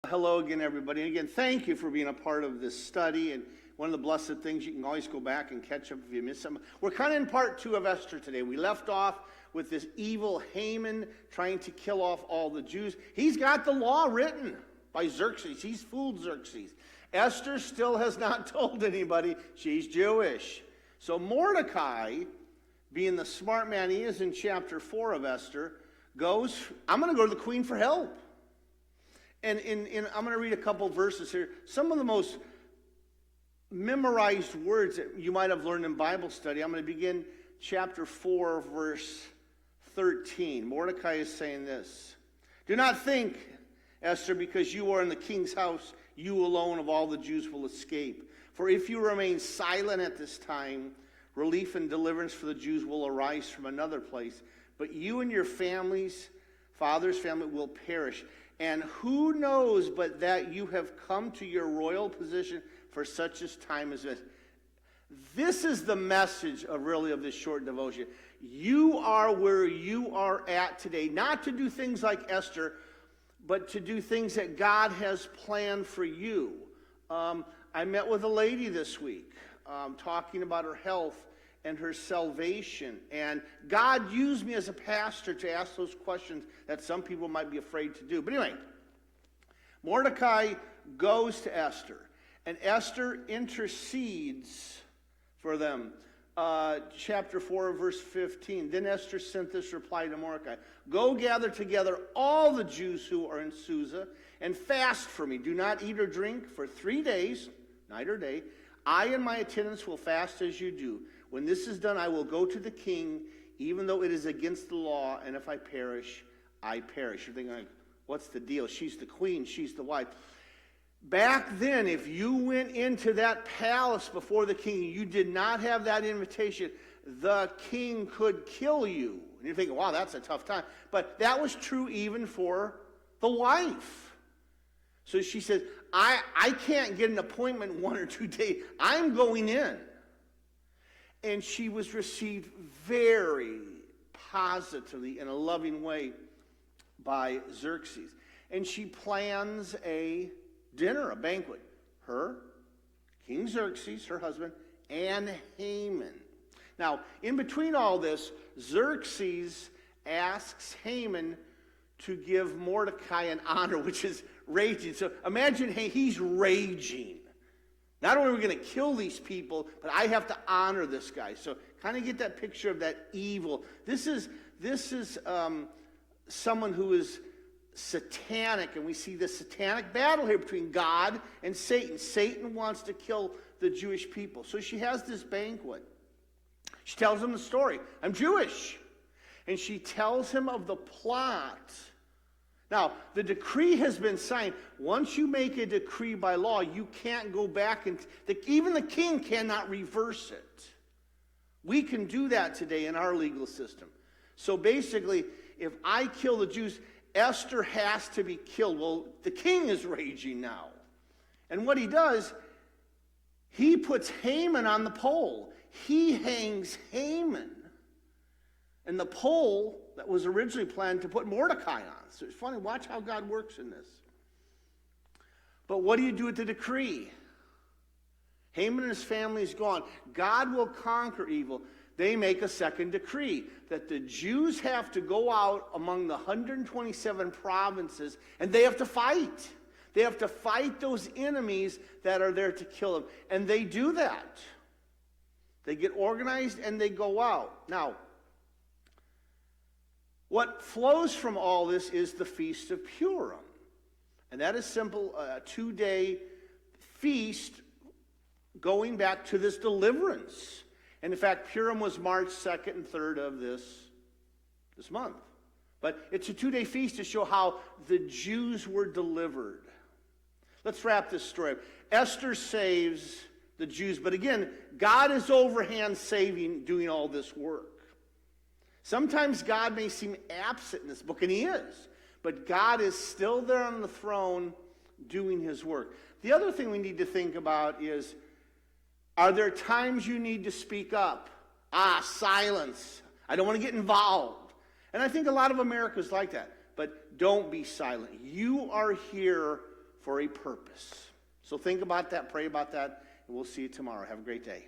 Hello again, everybody. And again, thank you for being a part of this study. And one of the blessed things, you can always go back and catch up if you miss something. We're kind of in part 2 of Esther today. We left off with this evil Haman trying to kill off all the Jews. He's got the law written by Xerxes. He's fooled Xerxes. Esther still has not told anybody she's Jewish. So Mordecai, being the smart man he is in chapter 4 of Esther, goes, I'm going to go to the queen for help. And I'm going to read a couple verses here. Some of the most memorized words that you might have learned in Bible study. I'm going to begin chapter 4, verse 13. Mordecai is saying this. Do not think, Esther, because you are in the king's house, you alone of all the Jews will escape. For if you remain silent at this time, relief and deliverance for the Jews will arise from another place. But you and your families, father's family, will perish. And who knows but that you have come to your royal position for such a time as this. This is the message of this short devotion. You are where you are at today, not to do things like Esther, but to do things that God has planned for you. I met with a lady this week talking about her health and her salvation. And God used me as a pastor to ask those questions that some people might be afraid to do. But anyway, Mordecai goes to Esther, and Esther intercedes for them. Chapter 4, verse 15. Then Esther sent this reply to Mordecai. Go gather together all the Jews who are in Susa and fast for me. Do not eat or drink for 3 days, night or day. I and my attendants will fast as you do. When this is done, I will go to the king, even though it is against the law, and if I perish, I perish. You're thinking, like, what's the deal? She's the queen, she's the wife. Back then, if you went into that palace before the king, you did not have that invitation, the king could kill you. And you're thinking, wow, that's a tough time. But that was true even for the wife. So she says, I can't get an appointment 1 or 2 days. I'm going in. And she was received very positively in a loving way by Xerxes. And she plans a dinner, a banquet. Her, King Xerxes, her husband, and Haman. Now, in between all this, Xerxes asks Haman to give Mordecai an honor, which is raging. So imagine, hey, he's raging. Not only are we going to kill these people, but I have to honor this guy. So kind of get that picture of that evil. This is someone who is satanic, and we see this satanic battle here between God and Satan. Satan wants to kill the Jewish people. So she has this banquet. She tells him the story. I'm Jewish. And she tells him of the plot. Now, the decree has been signed. Once you make a decree by law, you can't go back and even the king cannot reverse it. We can do that today in our legal system. So basically, if I kill the Jews, Esther has to be killed. Well, the king is raging now. And what he does, he puts Haman on the pole. He hangs Haman. And the pole that was originally planned to put Mordecai on. So it's funny, watch how God works in this. But what do you do with the decree? Haman and his family is gone. God will conquer evil. They make a second decree that the Jews have to go out among the 127 provinces and they have to fight. They have to fight those enemies that are there to kill them. And they do that. They get organized and they go out. Now, what flows from all this is the Feast of Purim. And that is simple, a 2-day feast going back to this deliverance. And in fact, Purim was March 2nd and 3rd of this month. But it's a 2-day feast to show how the Jews were delivered. Let's wrap this story up. Esther saves the Jews, but again, God is overhand saving, doing all this work. Sometimes God may seem absent in this book, and he is. But God is still there on the throne doing his work. The other thing we need to think about is, are there times you need to speak up? Silence. I don't want to get involved. And I think a lot of America is like that. But don't be silent. You are here for a purpose. So think about that, pray about that, and we'll see you tomorrow. Have a great day.